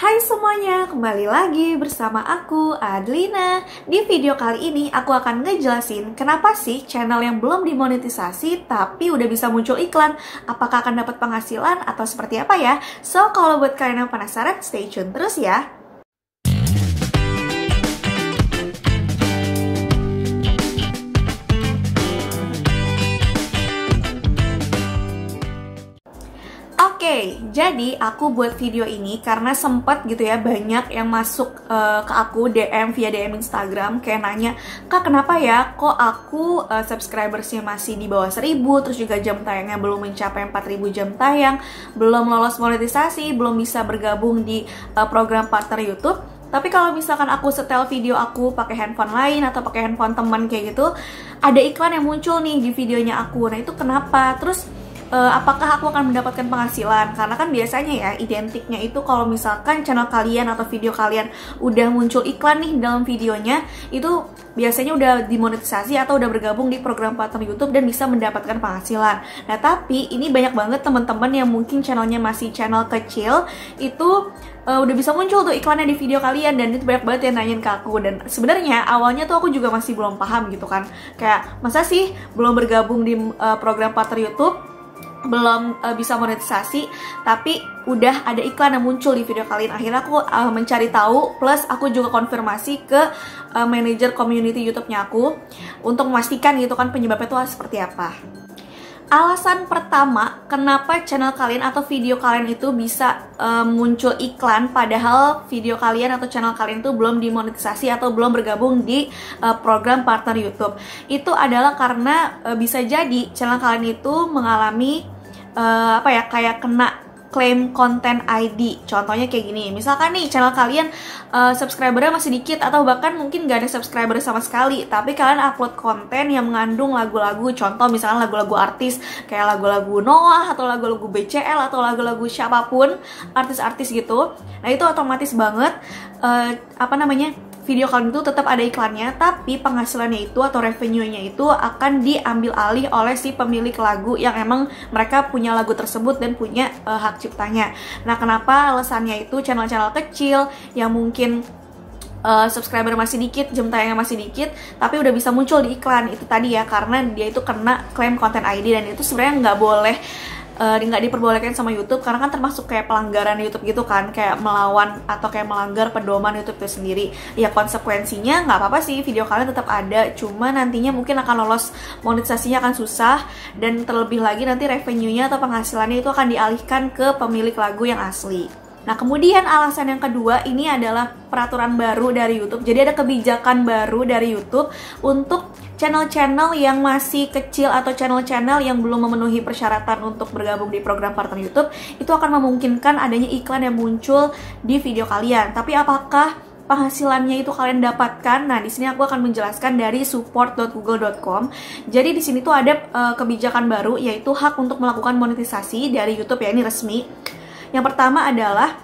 Hai semuanya, kembali lagi bersama aku, Adlina. Di video kali ini aku akan ngejelasin kenapa sih channel yang belum dimonetisasi tapi udah bisa muncul iklan. Apakah akan dapat penghasilan atau seperti apa ya? So, kalau buat kalian yang penasaran, stay tune terus ya. Oke, jadi aku buat video ini karena sempet gitu ya banyak yang masuk ke aku DM via DM Instagram kayak nanya, "Kak, kenapa ya kok aku subscribersnya masih di bawah 1000, terus juga jam tayangnya belum mencapai 4000 jam tayang, belum lolos monetisasi, belum bisa bergabung di program partner YouTube. Tapi kalau misalkan aku setel video aku pakai handphone lain atau pakai handphone teman kayak gitu, ada iklan yang muncul nih di videonya aku. Nah, itu kenapa? Terus apakah aku akan mendapatkan penghasilan? Karena kan biasanya ya identiknya itu kalau misalkan channel kalian atau video kalian udah muncul iklan nih dalam videonya, itu biasanya udah dimonetisasi atau udah bergabung di program partner YouTube dan bisa mendapatkan penghasilan. Nah, tapi ini banyak banget teman-teman yang mungkin channelnya masih channel kecil itu udah bisa muncul tuh iklannya di video kalian, dan itu banyak banget yang nanyain ke aku. Dan sebenarnya awalnya tuh aku juga masih belum paham gitu kan, kayak masa sih belum bergabung di program partner YouTube, belum bisa monetisasi tapi udah ada iklan yang muncul di video kalian. Akhirnya aku mencari tahu, plus aku juga konfirmasi ke manajer community YouTube-nya aku untuk memastikan gitu kan penyebabnya itu seperti apa. Alasan pertama kenapa channel kalian atau video kalian itu bisa muncul iklan padahal video kalian atau channel kalian itu belum dimonetisasi atau belum bergabung di program partner YouTube, itu adalah karena bisa jadi channel kalian itu mengalami kayak kena klaim konten ID. Contohnya kayak gini, misalkan nih channel kalian subscribernya masih dikit atau bahkan mungkin gak ada subscriber sama sekali, tapi kalian upload konten yang mengandung lagu-lagu, contoh misalnya lagu-lagu artis kayak lagu-lagu Noah atau lagu-lagu BCL atau lagu-lagu siapapun, artis-artis gitu. Nah, itu otomatis banget video kalian itu tetap ada iklannya, tapi penghasilannya itu atau revenue-nya itu akan diambil alih oleh si pemilik lagu yang emang mereka punya lagu tersebut dan punya hak ciptanya. Nah, kenapa alasannya itu channel-channel kecil yang mungkin subscriber masih dikit, jam tayangnya masih dikit, tapi udah bisa muncul di iklan itu tadi ya, karena dia itu kena klaim konten ID, dan itu sebenarnya nggak boleh, nggak diperbolehkan sama YouTube karena kan termasuk kayak pelanggaran YouTube gitu kan, kayak melawan atau kayak melanggar pedoman YouTube itu sendiri. Ya konsekuensinya nggak apa-apa sih, video kalian tetap ada, cuma nantinya mungkin akan lolos monetisasinya akan susah, dan terlebih lagi nanti revenue-nya atau penghasilannya itu akan dialihkan ke pemilik lagu yang asli. Nah, kemudian alasan yang kedua ini adalah peraturan baru dari YouTube. Jadi ada kebijakan baru dari YouTube untuk channel-channel yang masih kecil atau channel-channel yang belum memenuhi persyaratan untuk bergabung di program partner YouTube, itu akan memungkinkan adanya iklan yang muncul di video kalian. Tapi apakah penghasilannya itu kalian dapatkan? Nah, di sini aku akan menjelaskan dari support.google.com. Jadi di sini tuh ada kebijakan baru, yaitu hak untuk melakukan monetisasi dari YouTube ya, ini resmi. Yang pertama adalah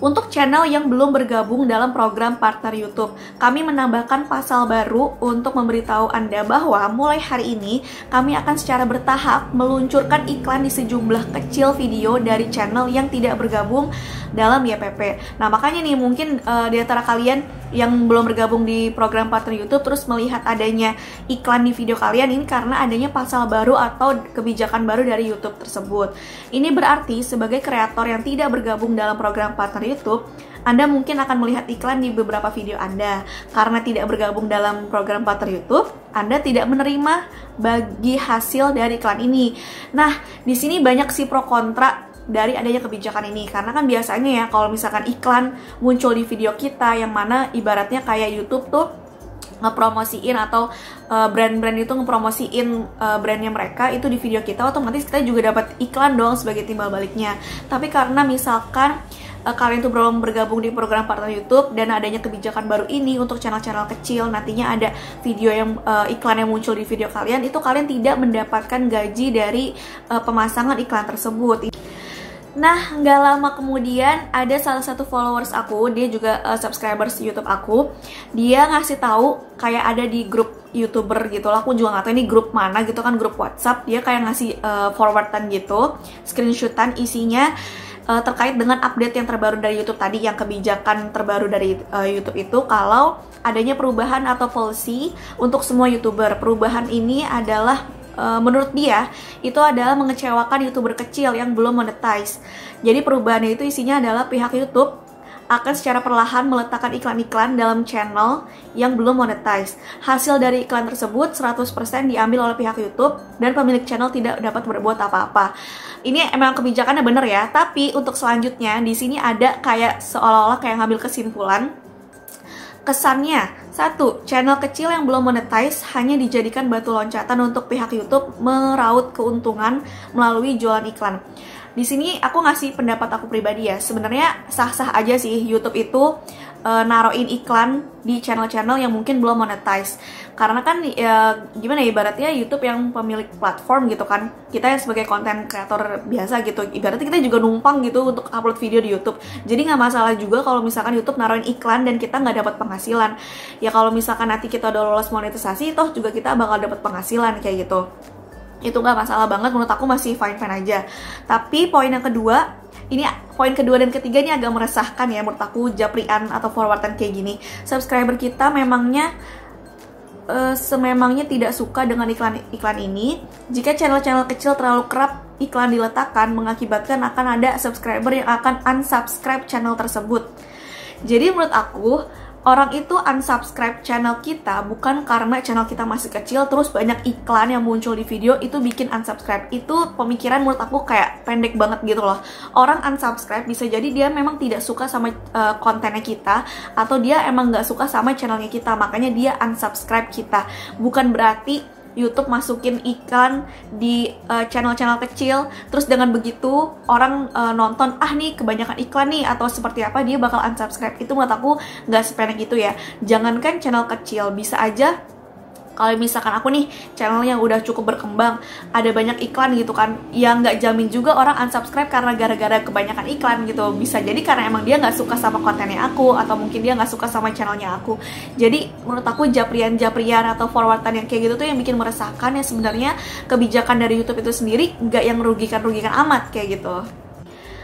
untuk channel yang belum bergabung dalam program partner YouTube. Kami menambahkan pasal baru untuk memberitahu Anda bahwa mulai hari ini kami akan secara bertahap meluncurkan iklan di sejumlah kecil video dari channel yang tidak bergabung dalam YPP. Nah, makanya nih mungkin di antara kalian yang belum bergabung di program partner YouTube terus melihat adanya iklan di video kalian, ini karena adanya pasal baru atau kebijakan baru dari YouTube tersebut. Ini berarti sebagai kreator yang tidak bergabung dalam program partner YouTube, Anda mungkin akan melihat iklan di beberapa video Anda. Karena tidak bergabung dalam program partner YouTube, Anda tidak menerima bagi hasil dari iklan ini. Nah, di sini banyak sih pro kontra dari adanya kebijakan ini, karena kan biasanya ya kalau misalkan iklan muncul di video kita yang mana ibaratnya kayak YouTube tuh ngepromosiin atau brand-brand itu ngepromosiin brandnya mereka itu di video kita, otomatis kita juga dapat iklan dong sebagai timbal baliknya. Tapi karena misalkan kalian tuh belum bergabung di program partner YouTube dan adanya kebijakan baru ini untuk channel-channel kecil, nantinya ada video yang iklan yang muncul di video kalian, itu kalian tidak mendapatkan gaji dari pemasangan iklan tersebut. Nah, nggak lama kemudian ada salah satu followers aku, dia juga subscribers YouTube aku, dia ngasih tahu kayak ada di grup YouTuber gitu lah, aku juga nggak tahu ini grup mana gitu kan, grup WhatsApp, dia kayak ngasih forwardan gitu, screenshotan isinya terkait dengan update yang terbaru dari YouTube tadi, yang kebijakan terbaru dari YouTube itu, kalau adanya perubahan atau policy untuk semua YouTuber. Perubahan ini adalah menurut dia itu adalah mengecewakan YouTuber kecil yang belum monetize. Jadi perubahannya itu isinya adalah pihak YouTube akan secara perlahan meletakkan iklan-iklan dalam channel yang belum monetize. Hasil dari iklan tersebut 100% diambil oleh pihak YouTube dan pemilik channel tidak dapat berbuat apa-apa. Ini emang kebijakannya bener ya, tapi untuk selanjutnya di sini ada kayak seolah-olah kayak ngambil kesimpulan. Kesannya, 1. Channel kecil yang belum monetize hanya dijadikan batu loncatan untuk pihak YouTube meraup keuntungan melalui jualan iklan. Di sini aku ngasih pendapat aku pribadi ya, sebenarnya sah-sah aja sih YouTube itu naruhin iklan di channel-channel yang mungkin belum monetize. Karena kan ya gimana ya, ibaratnya YouTube yang pemilik platform gitu kan, kita yang sebagai konten kreator biasa gitu, ibaratnya kita juga numpang gitu untuk upload video di YouTube. Jadi nggak masalah juga kalau misalkan YouTube naruhin iklan dan kita nggak dapat penghasilan. Ya kalau misalkan nanti kita udah lolos monetisasi, toh juga kita bakal dapat penghasilan kayak gitu. Itu nggak masalah banget, menurut aku masih fine-fine aja. Tapi poin yang kedua, ini poin kedua dan ketiga ini agak meresahkan ya menurut aku, japrian atau forwardan kayak gini. Subscriber kita memangnya sememangnya tidak suka dengan iklan ini. Jika channel-channel kecil terlalu kerap iklan diletakkan, mengakibatkan akan ada subscriber yang akan unsubscribe channel tersebut. Jadi menurut aku, orang itu unsubscribe channel kita bukan karena channel kita masih kecil terus banyak iklan yang muncul di video itu bikin unsubscribe. Itu pemikiran menurut aku kayak pendek banget gitu loh. Orang unsubscribe bisa jadi dia memang tidak suka sama kontennya kita, atau dia emang nggak suka sama channelnya kita, makanya dia unsubscribe kita. Bukan berarti YouTube masukin iklan di channel-channel kecil, terus dengan begitu orang nonton, nih kebanyakan iklan nih, atau seperti apa, dia bakal unsubscribe. Itu menurut aku nggak sependek itu ya. Jangankan channel kecil, bisa aja kalau misalkan aku nih channel yang udah cukup berkembang, ada banyak iklan gitu kan, yang nggak jamin juga orang unsubscribe karena gara-gara kebanyakan iklan gitu. Bisa jadi karena emang dia nggak suka sama kontennya aku, atau mungkin dia nggak suka sama channelnya aku. Jadi menurut aku japrian-japrian atau forwardan yang kayak gitu tuh yang bikin meresahkan. Ya sebenarnya kebijakan dari YouTube itu sendiri nggak yang merugikan-rugikan amat kayak gitu.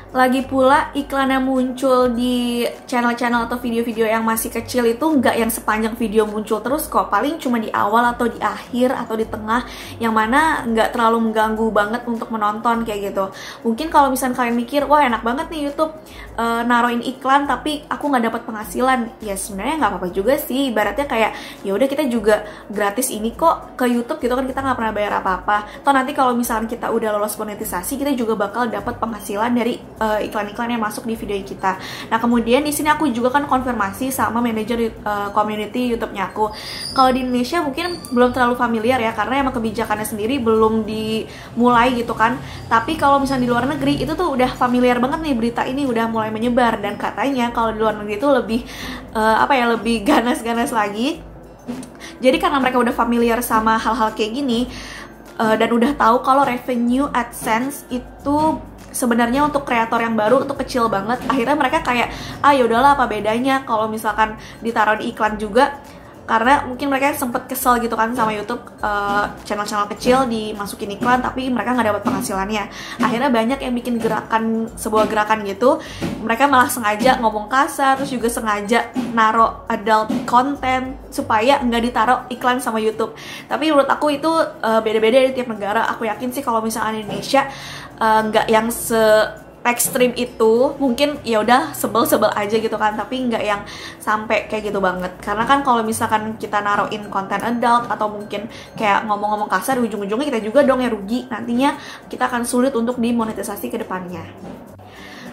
Lagi pula iklan yang muncul di channel-channel atau video-video yang masih kecil itu nggak yang sepanjang video muncul terus kok. Paling cuma di awal atau di akhir atau di tengah, yang mana nggak terlalu mengganggu banget untuk menonton kayak gitu. Mungkin kalau misalnya kalian mikir, wah enak banget nih YouTube naruhin iklan tapi aku nggak dapat penghasilan. Ya sebenarnya nggak apa-apa juga sih. Ibaratnya kayak ya udah, kita juga gratis ini kok ke YouTube gitu kan, kita nggak pernah bayar apa-apa. Toh nanti kalau misalnya kita udah lolos monetisasi, kita juga bakal dapat penghasilan dari iklan-iklan yang masuk di video kita. Nah kemudian di sini aku juga kan konfirmasi sama manajer community YouTube-nya aku. Kalau di Indonesia mungkin belum terlalu familiar ya, karena emang kebijakannya sendiri belum dimulai gitu kan. Tapi kalau misalnya di luar negeri itu tuh udah familiar banget nih, berita ini udah mulai menyebar, dan katanya kalau di luar negeri itu lebih lebih ganas-ganas lagi. Jadi karena mereka udah familiar sama hal-hal kayak gini, dan udah tahu kalau revenue AdSense itu sebenarnya untuk kreator yang baru itu kecil banget. Akhirnya mereka kayak, yaudahlah apa bedanya kalau misalkan ditaruh di iklan juga. Karena mungkin mereka sempet kesel gitu kan sama YouTube, channel-channel kecil dimasukin iklan tapi mereka nggak dapat penghasilannya. Akhirnya banyak yang bikin sebuah gerakan gitu. Mereka malah sengaja ngomong kasar, terus juga sengaja naro adult content supaya nggak ditaruh iklan sama YouTube. Tapi menurut aku itu beda-beda di tiap negara. Aku yakin sih kalau misalnya di Indonesia nggak yang ekstrim itu, mungkin ya udah sebel-sebel aja gitu kan, tapi nggak yang sampai kayak gitu banget. Karena kan kalau misalkan kita naruhin konten adult atau mungkin kayak ngomong-ngomong kasar, ujung-ujungnya kita juga dong yang rugi. Nantinya kita akan sulit untuk dimonetisasi ke depannya.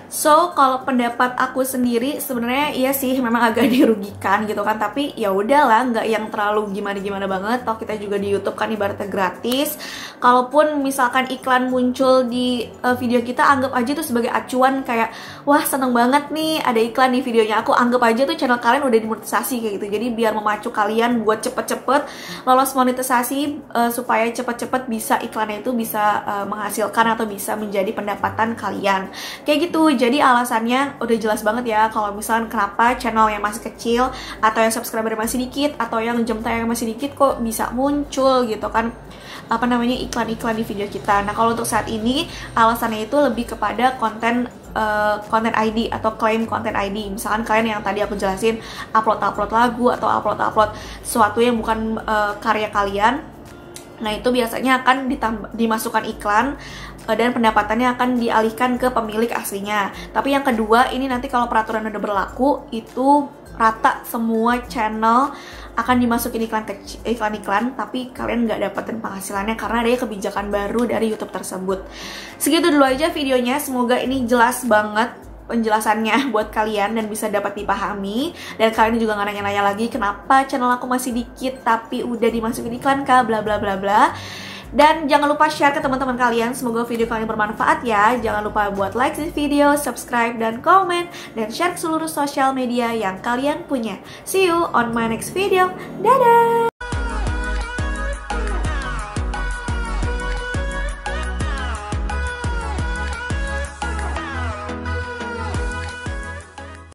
So, kalau pendapat aku sendiri sebenarnya iya sih memang agak dirugikan gitu kan, tapi ya udahlah, nggak yang terlalu gimana-gimana banget. Toh kita juga di YouTube kan ibaratnya gratis. Kalaupun misalkan iklan muncul di video kita, anggap aja tuh sebagai acuan kayak, wah seneng banget nih ada iklan di videonya aku, anggap aja tuh channel kalian udah dimonetisasi kayak gitu. Jadi biar memacu kalian buat cepet-cepet lolos monetisasi, supaya cepet-cepet bisa iklannya itu bisa menghasilkan atau bisa menjadi pendapatan kalian kayak gitu. jadi alasannya udah jelas banget ya, kalau misalnya kenapa channel yang masih kecil atau yang subscriber masih dikit atau yang jam tayang masih dikit kok bisa muncul gitu kan iklan-iklan di video kita. Nah, kalau untuk saat ini alasannya itu lebih kepada konten ID atau klaim konten ID. Misalkan kalian yang tadi aku jelasin upload lagu atau upload sesuatu yang bukan karya kalian. Nah, itu biasanya akan dimasukkan iklan dan pendapatannya akan dialihkan ke pemilik aslinya. Tapi yang kedua, ini nanti kalau peraturan udah berlaku, itu rata semua channel akan dimasukin iklan-iklan, tapi kalian nggak dapetin penghasilannya karena ada kebijakan baru dari YouTube tersebut. Segitu dulu aja videonya, semoga ini jelas banget penjelasannya buat kalian dan bisa dapat dipahami, dan kalian juga nggak nanya-nanya lagi kenapa channel aku masih dikit tapi udah dimasukin iklan kah bla bla bla bla. Dan jangan lupa share ke teman-teman kalian, semoga video kalian bermanfaat ya. Jangan lupa buat like this video, subscribe dan komen, dan share ke seluruh sosial media yang kalian punya. See you on my next video. Dadah!